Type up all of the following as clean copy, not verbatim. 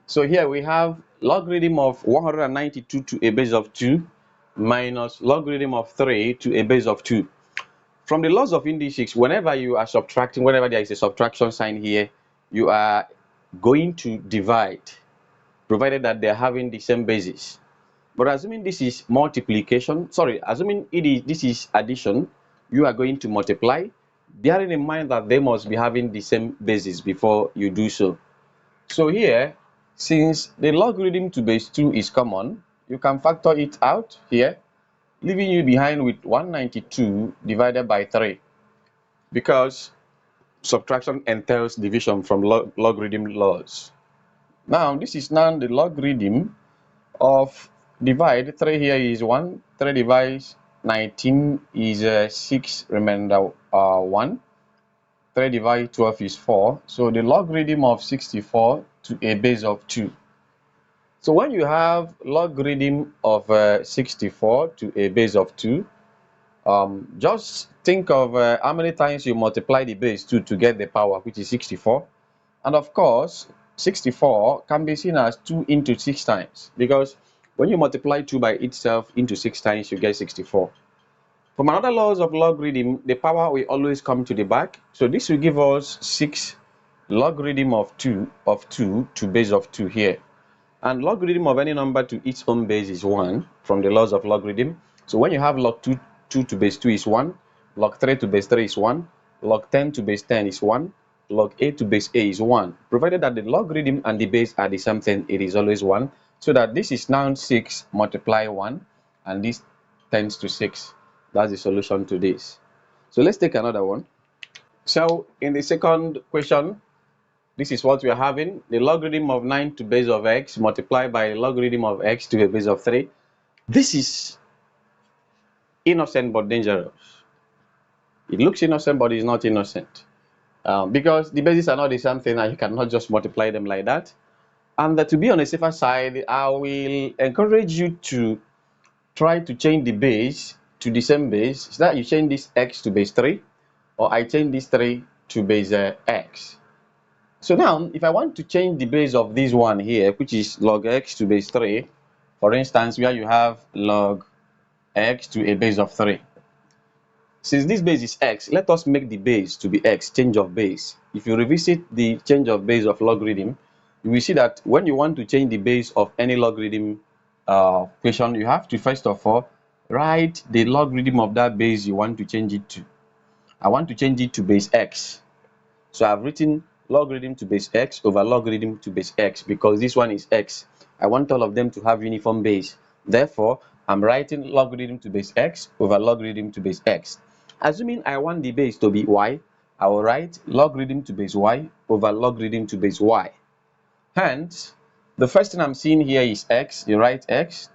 So here we have logarithm of 192 to a base of 2 minus logarithm of 3 to a base of 2. From the laws of indices, whenever you are subtracting, whenever there is a subtraction sign here, you are going to divide, provided that they are having the same basis. But assuming this is multiplication, sorry, assuming this is addition, you are going to multiply, bearing in mind that they must be having the same basis before you do so. So here, since the logarithm to base 2 is common, you can factor it out here, leaving you behind with 192 divided by 3, because subtraction entails division from logarithm laws. Now, this is now the logarithm of divide. 3 here is 1, 3 divides 19 is 6, remainder 1. 3 divided 12 is 4. So the logarithm of 64 to a base of 2. So when you have logarithm of 64 to a base of 2, just think of how many times you multiply the base 2 to get the power, which is 64. And of course, 64 can be seen as 2 into 6 times, because when you multiply 2 by itself into 6 times, you get 64. From another laws of logarithm, the power will always come to the back. So this will give us 6 logarithm of 2 to base of 2 here. And logarithm of any number to its own base is 1 from the laws of logarithm. So when you have log 2 to base 2 is 1, log 3 to base 3 is 1, log 10 to base 10 is 1, log a to base a is 1. Provided that the logarithm and the base are the same thing, it is always 1. So that this is now 6 multiply 1, and this tends to 6. That's the solution to this. So let's take another one. So in the second question, this is what we are having. The logarithm of 9 to base of x multiplied by logarithm of x to a base of 3. This is innocent but dangerous. It looks innocent, but it's not innocent. Because the bases are not the same thing, and you cannot just multiply them like that. And to be on a safer side, I will encourage you to try to change the base to the same base, so that you change this x to base 3, or I change this 3 to base x. So now, if I want to change the base of this one here, which is log x to base 3, for instance, where you have log x to a base of 3. Since this base is x, let us make the base to be x, change of base. If you revisit the change of base of logarithm, you will see that when you want to change the base of any logarithm equation, you have to first of all write the logarithm of that base you want to change it to. I want to change it to base x. So I've written logarithm to base x over logarithm to base x, because this one is x. I want all of them to have uniform base. Therefore, I'm writing logarithm to base x over logarithm to base x. Assuming I want the base to be y, I will write logarithm to base y over logarithm to base y. Hence, the first thing I'm seeing here is x, you write x.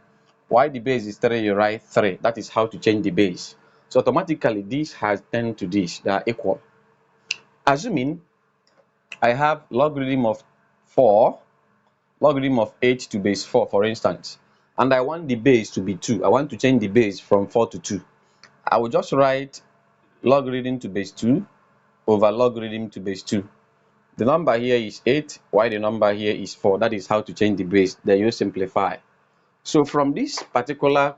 Y the base is 3, you write 3. That is how to change the base. So automatically this has turned to this, they are equal. Assuming I have logarithm of 4, logarithm of 8 to base 4, for instance, and I want the base to be 2. I want to change the base from 4 to 2. I will just write logarithm to base 2 over logarithm to base 2. The number here is 8, while the number here is 4. That is how to change the base. Then you simplify. So from this particular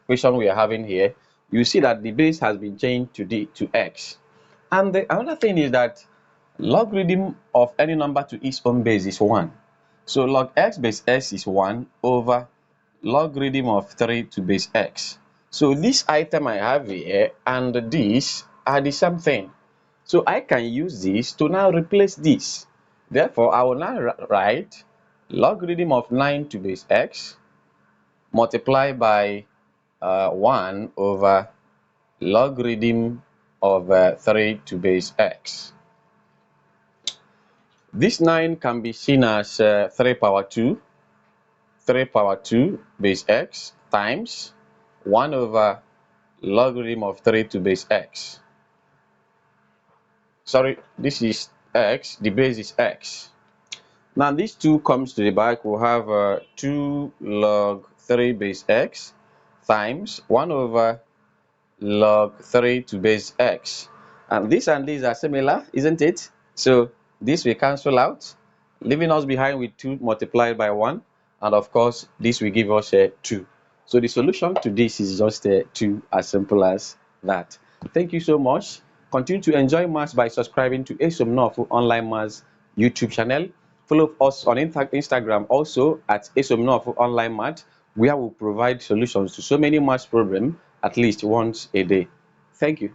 equation we are having here, you see that the base has been changed to x. And another thing is that logarithm of any number to its own base is 1. So log x base x is 1 over logarithm of 3 to base x. So this item I have here and this are the same thing. So I can use this to now replace this. Therefore, I will now write logarithm of 9 to base x multiplied by 1 over logarithm of 3 to base x. This 9 can be seen as 3 power 2 base x times 1 over logarithm of 3 to base x. Sorry, this is x, the base is x. Now this 2 comes to the back, we'll have 2 log 3 base x times 1 over log 3 to base x. And these are similar, isn't it? So this will cancel out. leaving us behind with 2 multiplied by 1, and of course this will give us a 2. So the solution to this is just a 2, as simple as that. Thank you so much. Continue to enjoy maths by subscribing to Esomnofu Online Maths YouTube channel. Follow us on Instagram also at Esomnofu Online Math, where we provide solutions to so many maths problems at least once a day. Thank you.